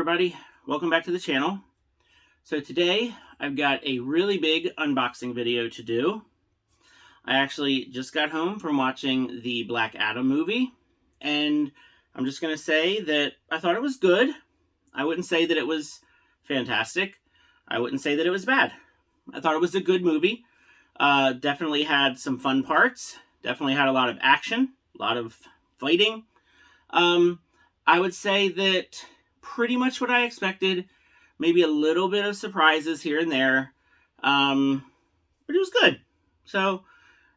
Everybody, welcome back to the channel. So today I've got a really big unboxing video to do. I actually just got home from watching the Black Adam movie, and I'm just going to say that I thought it was good. I wouldn't say that it was fantastic. I wouldn't say that it was bad. I thought it was a good movie. Definitely had some fun parts. Definitely had a lot of action, a lot of fighting. I would say that pretty much what I expected, maybe a little bit of surprises here and there, but it was good. So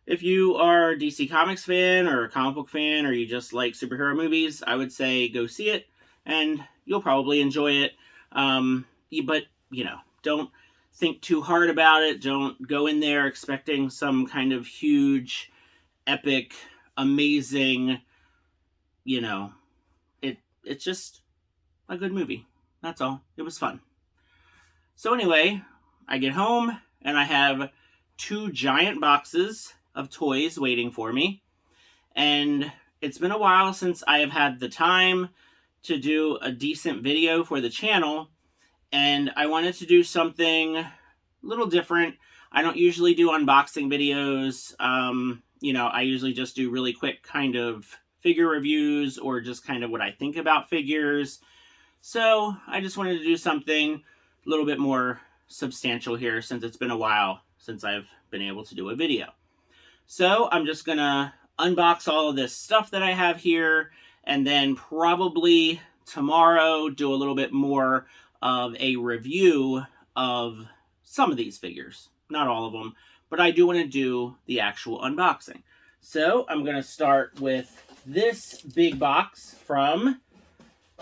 if you are a DC Comics fan or a comic book fan, or you just like superhero movies, I would say go see it, and you'll probably enjoy it. But, you know, don't think too hard about it. Don't go in there expecting some kind of huge, epic, amazing, you know, it's just a good movie. That's all. It was fun. So anyway, I get home and I have 2 giant boxes of toys waiting for me. And it's been a while since I have had the time to do a decent video for the channel. And I wanted to do something a little different. I don't usually do unboxing videos. You know, I usually just do really quick kind of figure reviews or just kind of what I think about figures. So I just wanted to do something a little bit more substantial here, since it's been a while since I've been able to do a video. So I'm just gonna unbox all of this stuff that I have here, and then probably tomorrow do a little bit more of a review of some of these figures. Not all of them, but I do want to do the actual unboxing. So I'm gonna start with this big box from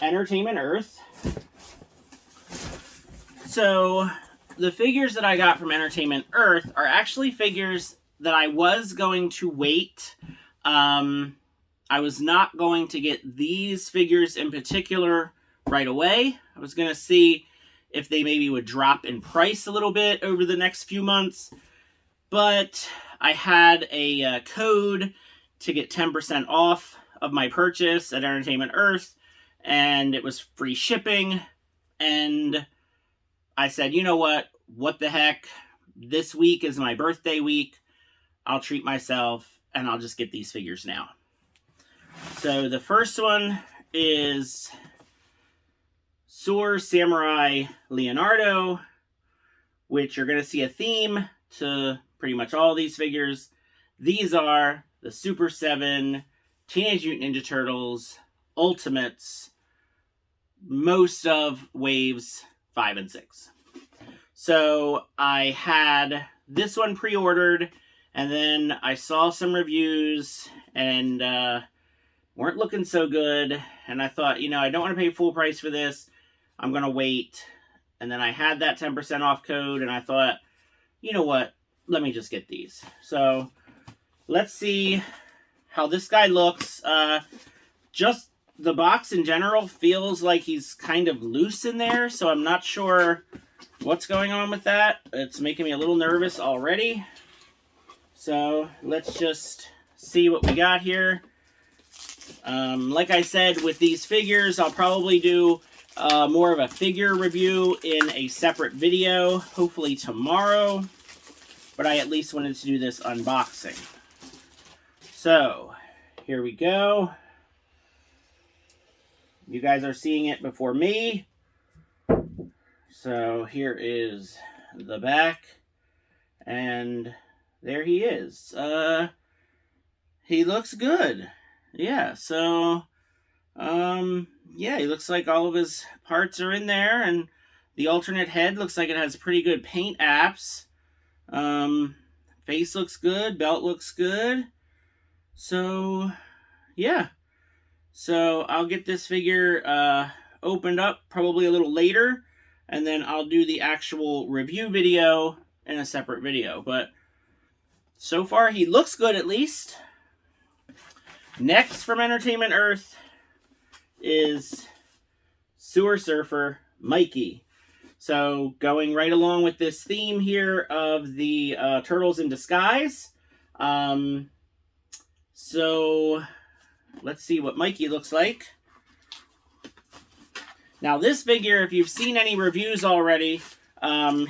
Entertainment Earth. So the figures that I got from Entertainment Earth are actually figures that I was going to wait. I was not going to get these figures in particular right away. I was going to see if they maybe would drop in price a little bit over the next few months. But I had a code to get 10% off of my purchase at Entertainment Earth, and it was free shipping. And I said, you know what the heck, this week is my birthday week, I'll treat myself and I'll just get these figures now. So the first one is Sword Samurai Leonardo, which you're going to see a theme to pretty much all these figures. These are the Super7 Teenage Mutant Ninja Turtles Ultimates, most of waves 5 and 6. So I had this one pre-ordered, and then I saw some reviews and weren't looking so good, and I thought, you know, I don't want to pay full price for this. I'm going to wait. And then I had that 10% off code, and I thought, you know what, let me just get these. So let's see how this guy looks. Just the box in general feels like he's kind of loose in there, so I'm not sure what's going on with that. It's making me a little nervous already. So let's just see what we got here. Like I said, with these figures, I'll probably do more of a figure review in a separate video, hopefully tomorrow. But I at least wanted to do this unboxing. So here we go. You guys are seeing it before me. So here is the back, and there he is. He looks good. Yeah, so yeah, he looks like all of his parts are in there, and the alternate head looks like it has pretty good paint apps. Face looks good, belt looks good. So yeah. So I'll get this figure opened up probably a little later, and then I'll do the actual review video in a separate video. But so far, he looks good at least. Next from Entertainment Earth is Sewer Surfer Mikey. So going right along with this theme here of the Turtles in Disguise. So let's see what Mikey looks like. Now this figure, if you've seen any reviews already,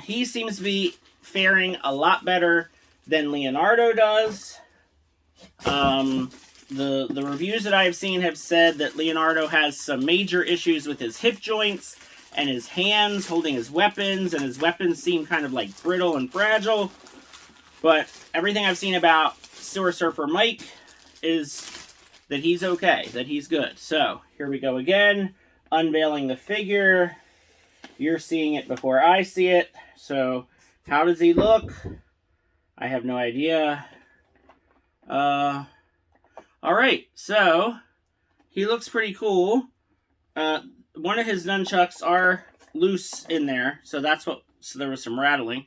he seems to be faring a lot better than Leonardo does. The reviews that I've seen have said that Leonardo has some major issues with his hip joints and his hands holding his weapons, and his weapons seem kind of like brittle and fragile. But everything I've seen about Sewer Surfer Mike is that he's okay, that he's good. So here we go again, unveiling the figure. You're seeing it before I see it. So how does he look? I have no idea. All right, so he looks pretty cool. One of his nunchucks are loose in there, so that's what. So there was some rattling.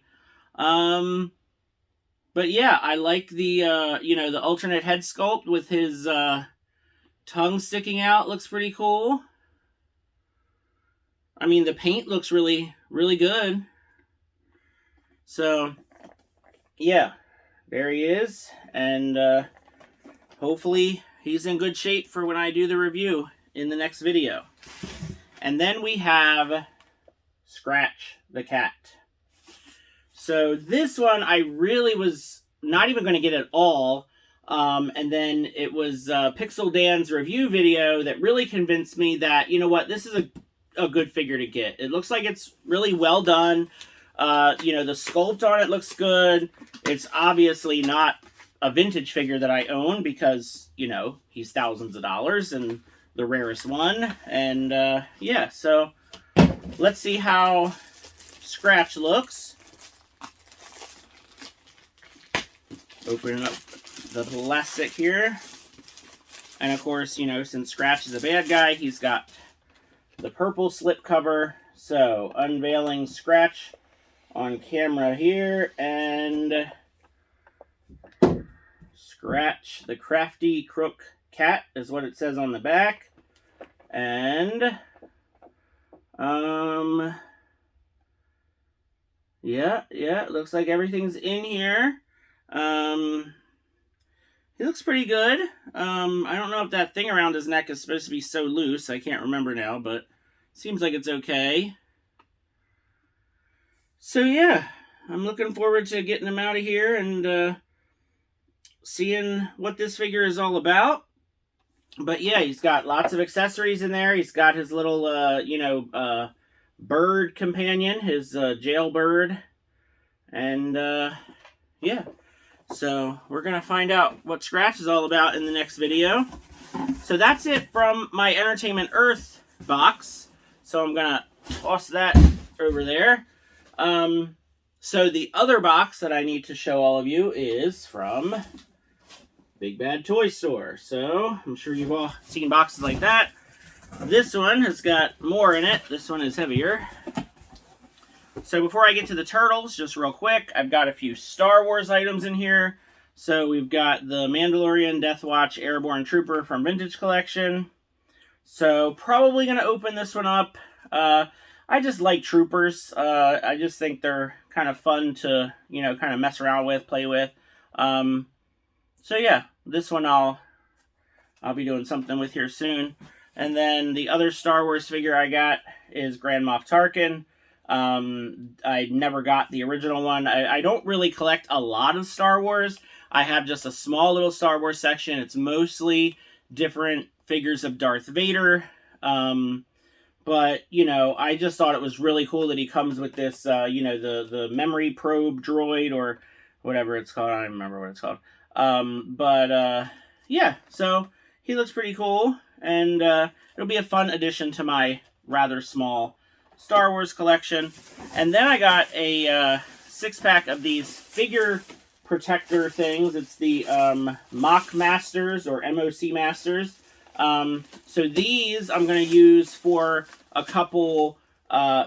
But yeah, I like the you know, the alternate head sculpt with his tongue sticking out. Looks pretty cool. I mean, the paint looks really, really good. So yeah, there he is, and hopefully he's in good shape for when I do the review in the next video. And then we have Scratch the Cat. So this one I really was not even going to get at all. And then it was Pixel Dan's review video that really convinced me that, you know what, this is a good figure to get. It looks like it's really well done. You know, the sculpt on it looks good. It's obviously not a vintage figure that I own because, you know, he's thousands of dollars and the rarest one. And yeah, so let's see how Scratch looks. Opening up the plastic here. And of course, you know, since Scratch is a bad guy, he's got the purple slip cover. So unveiling Scratch on camera here, and Scratch the Crafty Crook Cat is what it says on the back. And yeah, it looks like everything's in here. He looks pretty good. I don't know if that thing around his neck is supposed to be so loose. I can't remember now, but seems like it's okay. So yeah, I'm looking forward to getting him out of here and seeing what this figure is all about. But yeah, he's got lots of accessories in there. He's got his little, you know, bird companion, his jailbird. And yeah, so we're going to find out what Scratch is all about in the next video. So that's it from my Entertainment Earth box. So I'm going to toss that over there. So the other box that I need to show all of you is from Big Bad Toy Store. So I'm sure you've all seen boxes like that. This one has got more in it. This one is heavier. So before I get to the turtles, just real quick, I've got a few Star Wars items in here. So we've got the Mandalorian Death Watch Airborne Trooper from Vintage Collection. So probably going to open this one up. I just like troopers. I just think they're kind of fun to, you know, kind of mess around with, play with. So yeah, this one I'll be doing something with here soon. And then the other Star Wars figure I got is Grand Moff Tarkin. I never got the original one. I don't really collect a lot of Star Wars. I have just a small little Star Wars section. It's mostly different figures of Darth Vader. But, you know, I just thought it was really cool that he comes with this, you know, the memory probe droid or whatever it's called. I don't remember what it's called. Yeah, so he looks pretty cool. And it'll be a fun addition to my rather small Star Wars collection. And then I got a 6-pack of these figure protector things. It's the Moc Masters or MOC Masters. So these I'm going to use for a couple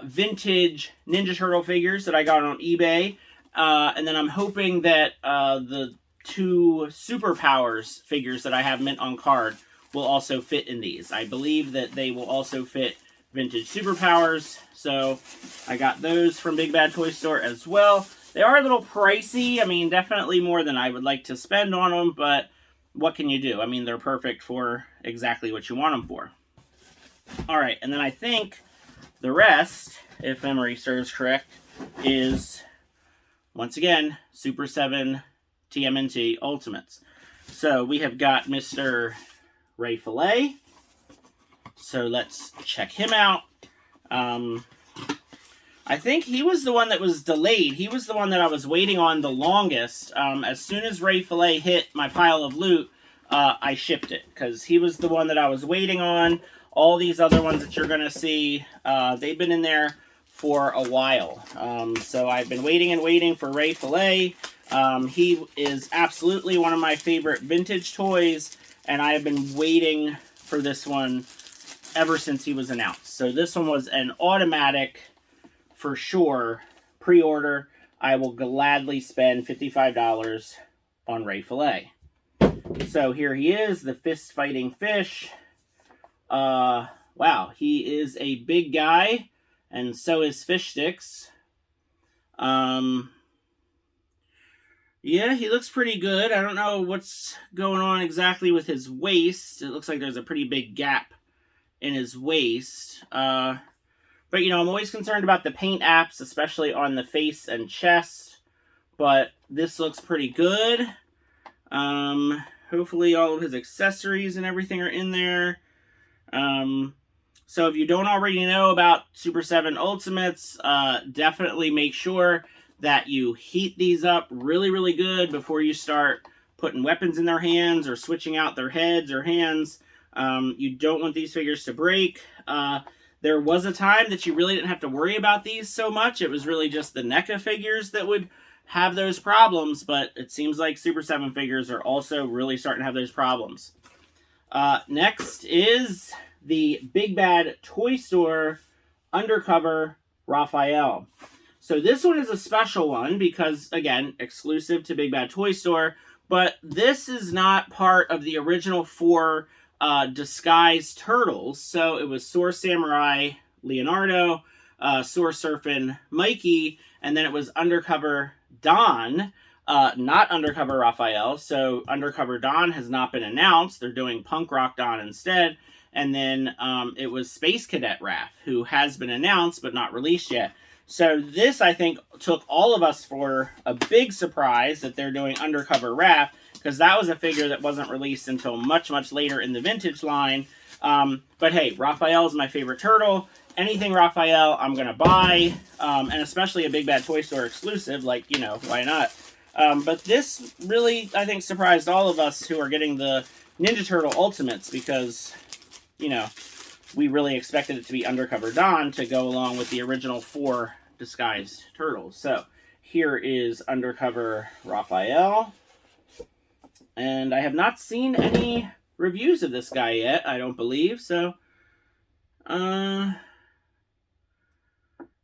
vintage Ninja Turtle figures that I got on eBay. And then I'm hoping that the 2 Superpowers figures that I have mint on card will also fit in these. I believe that they will also fit vintage Superpowers. So I got those from Big Bad Toy Store as well. They are a little pricey. I mean, definitely more than I would like to spend on them, but what can you do? I mean, they're perfect for exactly what you want them for. All right, and then I think The rest, if memory serves correct, is, once again, Super7 TMNT Ultimates. So we have got Mr. Raphael. So let's check him out. I think he was the one that was delayed. He was the one that I was waiting on the longest. As soon as Raphael hit my pile of loot, I shipped it, because he was the one that I was waiting on. All these other ones that you're going to see, they've been in there for a while. So I've been waiting and waiting for Raphael. He is absolutely one of my favorite vintage toys, and I have been waiting for this one ever since he was announced. So this one was an automatic, for sure, pre-order. I will gladly spend $55 on Raphael. So here he is, the fist-fighting fish. Wow, he is a big guy, and so is Fish Sticks. Yeah, he looks pretty good. I don't know what's going on exactly with his waist. It looks like there's a pretty big gap in his waist. But, you know, I'm always concerned about the paint apps, especially on the face and chest. But this looks pretty good. Hopefully all of his accessories and everything are in there. So if you don't already know about Super7 Ultimates, definitely make sure that you heat these up really, really good before you start putting weapons in their hands or switching out their heads or hands. You don't want these figures to break. There was a time that you really didn't have to worry about these so much. It was really just the NECA figures that would have those problems, but it seems like Super7 figures are also really starting to have those problems. Next is the Big Bad Toy Store Undercover Raphael. So this one is a special one because, again, exclusive to Big Bad Toy Store, but this is not part of the original 4 disguised turtles. So it was Sword Samurai Leonardo, Sword Surfing Mikey, and then it was Undercover Don, not Undercover Raphael. So Undercover Don has not been announced. They're doing Punk Rock Don instead. And then it was Space Cadet Raph, who has been announced but not released yet. So this, I think, took all of us for a big surprise that they're doing Undercover Raph, because that was a figure that wasn't released until much, much later in the vintage line. But hey, Raphael is my favorite turtle. Anything Raphael, I'm going to buy, and especially a Big Bad Toy Store exclusive, like, you know, why not? But this really, I think, surprised all of us who are getting the Ninja Turtle Ultimates, because, you know, we really expected it to be Undercover Don to go along with the original 4 disguised turtles. So here is Undercover Raphael. And I have not seen any reviews of this guy yet, I don't believe. So,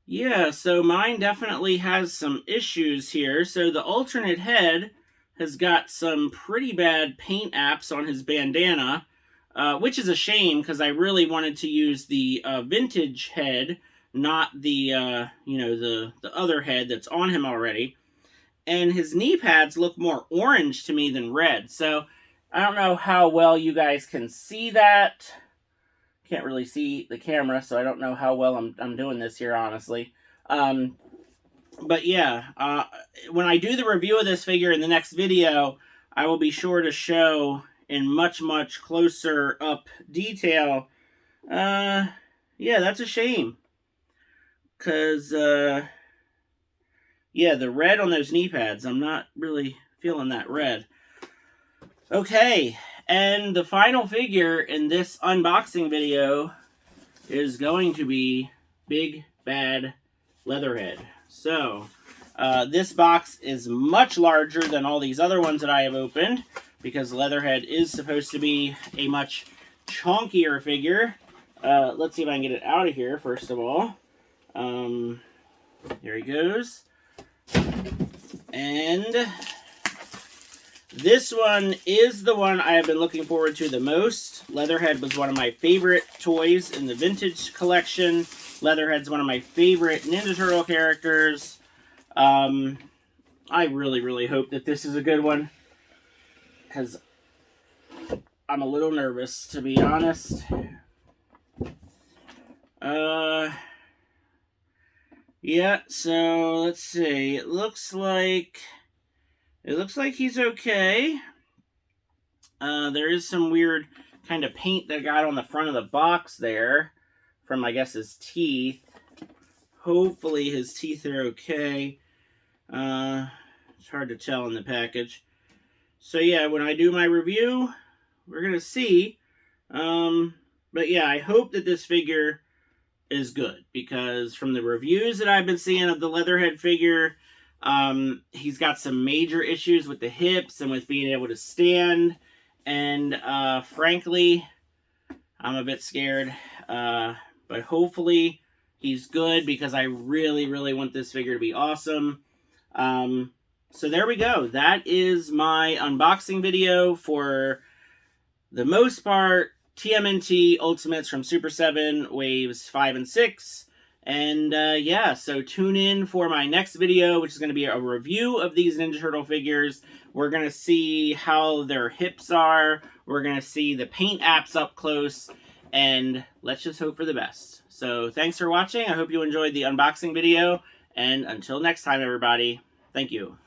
yeah, so mine definitely has some issues here. So the alternate head has got some pretty bad paint apps on his bandana, which is a shame because I really wanted to use the vintage head, not the, you know, the other head that's on him already. And his knee pads look more orange to me than red. So I don't know how well you guys can see that. Can't really see the camera, so I don't know how well I'm doing this here, honestly. But yeah, when I do the review of this figure in the next video, I will be sure to show in much, much closer up detail. Yeah, that's a shame. Because, yeah, the red on those knee pads, I'm not really feeling that red. Okay, and the final figure in this unboxing video is going to be Big Bad Leatherhead. So, this box is much larger than all these other ones that I have opened, because Leatherhead is supposed to be a much chunkier figure. Let's see if I can get it out of here, first of all. Here he goes. And this one is the one I have been looking forward to the most. Leatherhead was one of my favorite toys in the vintage collection. Leatherhead's one of my favorite Ninja Turtle characters. I really, really hope that this is a good one, because I'm a little nervous, to be honest. Yeah, so let's see. It looks like he's okay. There is some weird kind of paint that got on the front of the box there from, I guess, his teeth. Hopefully his teeth are okay. It's hard to tell in the package. So yeah, when I do my review, we're going to see. But yeah, I hope that this figure is good, because from the reviews that I've been seeing of the Leatherhead figure, he's got some major issues with the hips and with being able to stand. And frankly, I'm a bit scared. But hopefully he's good, because I really, really want this figure to be awesome. So there we go. That is my unboxing video for the most part TMNT Ultimates from Super7 Waves 5 and 6. And yeah, so tune in for my next video, which is going to be a review of these Ninja Turtle figures. We're going to see how their hips are. We're going to see the paint apps up close. And let's just hope for the best. So thanks for watching. I hope you enjoyed the unboxing video. And until next time, everybody, thank you.